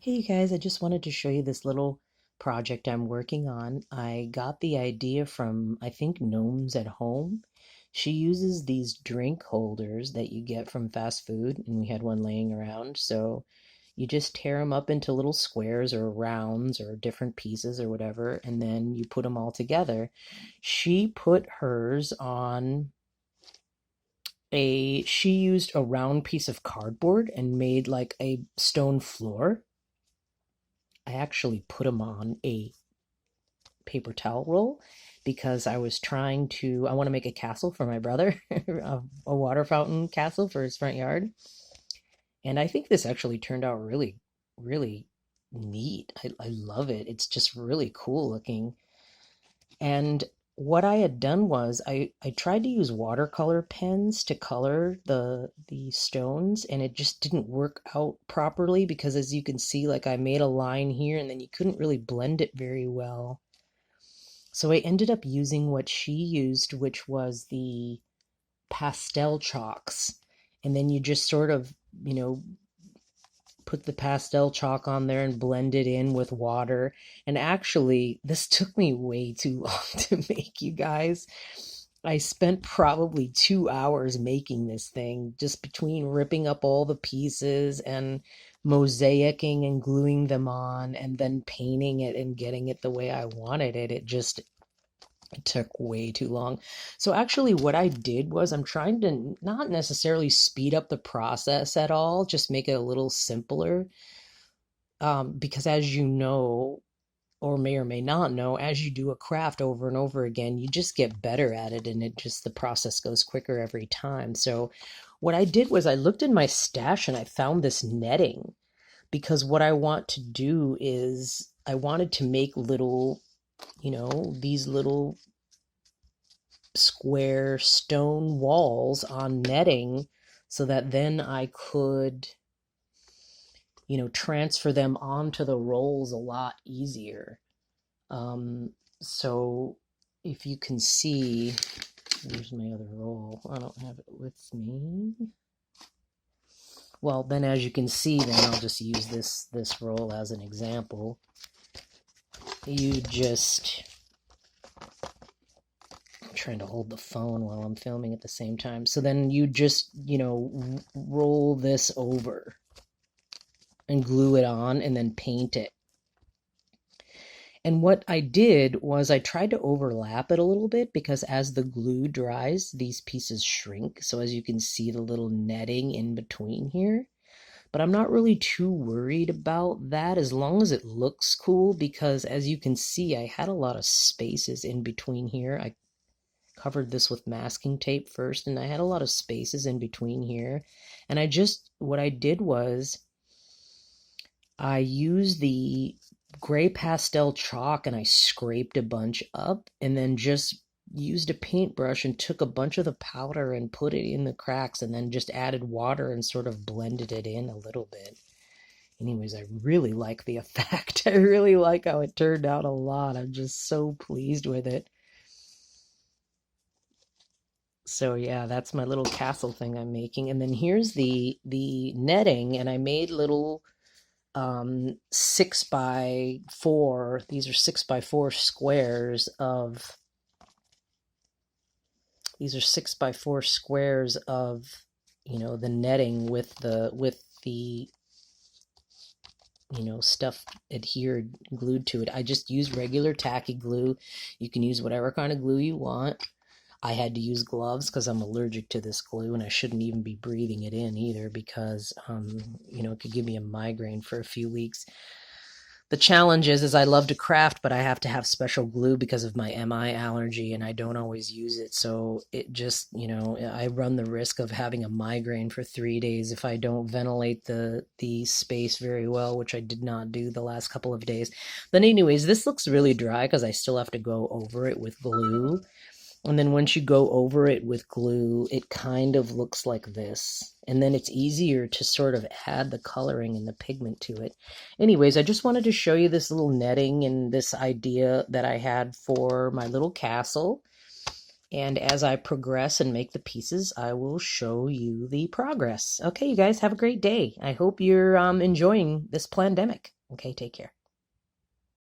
Hey you guys, I just wanted to show you this little project I'm working on. I got the idea from, I think, Gnomes at Home. She uses these drink holders that you get from fast food, and we had one laying around. So you just tear them up into little squares or rounds or different pieces or whatever, and then you put them all together. She put hers on she used a round piece of cardboard and made like a stone floor. I actually put them on a paper towel roll because I want to make a castle for my brother, a water fountain castle for his front yard. And I think this actually turned out really, really neat. I love it. It's just really cool looking. And what I had done was I tried to use watercolor pens to color the stones, and it just didn't work out properly because, as you can see, like I made a line here and then you couldn't really blend it very well. So I ended up using what she used, which was the pastel chalks. And then you just sort of, put the pastel chalk on there and blend it in with water. And actually, this took me way too long to make, you guys. I spent probably 2 hours making this thing, just between ripping up all the pieces and mosaicing and gluing them on and then painting it and getting it the way I wanted it. It took way too long. So actually what I did was I'm trying to not necessarily speed up the process at all, just make it a little simpler. Because as you know, or may not know, as you do a craft over and over again, you just get better at it, and the process goes quicker every time. So what I did was I looked in my stash and I found this netting, because what I want to do is I wanted to make little, these little square stone walls on netting so that then I could, transfer them onto the rolls a lot easier. So if you can see, here's my other roll. I don't have it with me. Well, then as you can see, then I'll just use this roll as an example. You just, I'm trying to hold the phone while I'm filming at the same time. So then you just, roll this over and glue it on and then paint it. And what I did was I tried to overlap it a little bit, because as the glue dries, these pieces shrink. So as you can see, the little netting in between here. But I'm not really too worried about that as long as it looks cool, because as you can see, I had a lot of spaces in between here. I covered this with masking tape first, and I had a lot of spaces in between here. And what I did was I used the gray pastel chalk and I scraped a bunch up, and then just used a paintbrush and took a bunch of the powder and put it in the cracks, and then just added water and sort of blended it in a little bit. Anyways, I really like the effect. I really like how it turned out a lot. I'm just so pleased with it. So yeah, that's my little castle thing I'm making. And then here's the netting, and I made little 6x4. These are 6x4 squares of the netting with the stuff adhered, glued to it. I just used regular tacky glue. You can use whatever kind of glue you want. I had to use gloves because I'm allergic to this glue, and I shouldn't even be breathing it in either, because it could give me a migraine for a few weeks. The challenge is I love to craft, but I have to have special glue because of my MI allergy, and I don't always use it. So it just, I run the risk of having a migraine for 3 days if I don't ventilate the space very well, which I did not do the last couple of days. But anyways, this looks really dry because I still have to go over it with glue. And then once you go over it with glue, it kind of looks like this. And then it's easier to sort of add the coloring and the pigment to it. Anyways, I just wanted to show you this little netting and this idea that I had for my little castle. And as I progress and make the pieces, I will show you the progress. Okay, you guys, have a great day. I hope you're enjoying this pandemic. Okay, take care.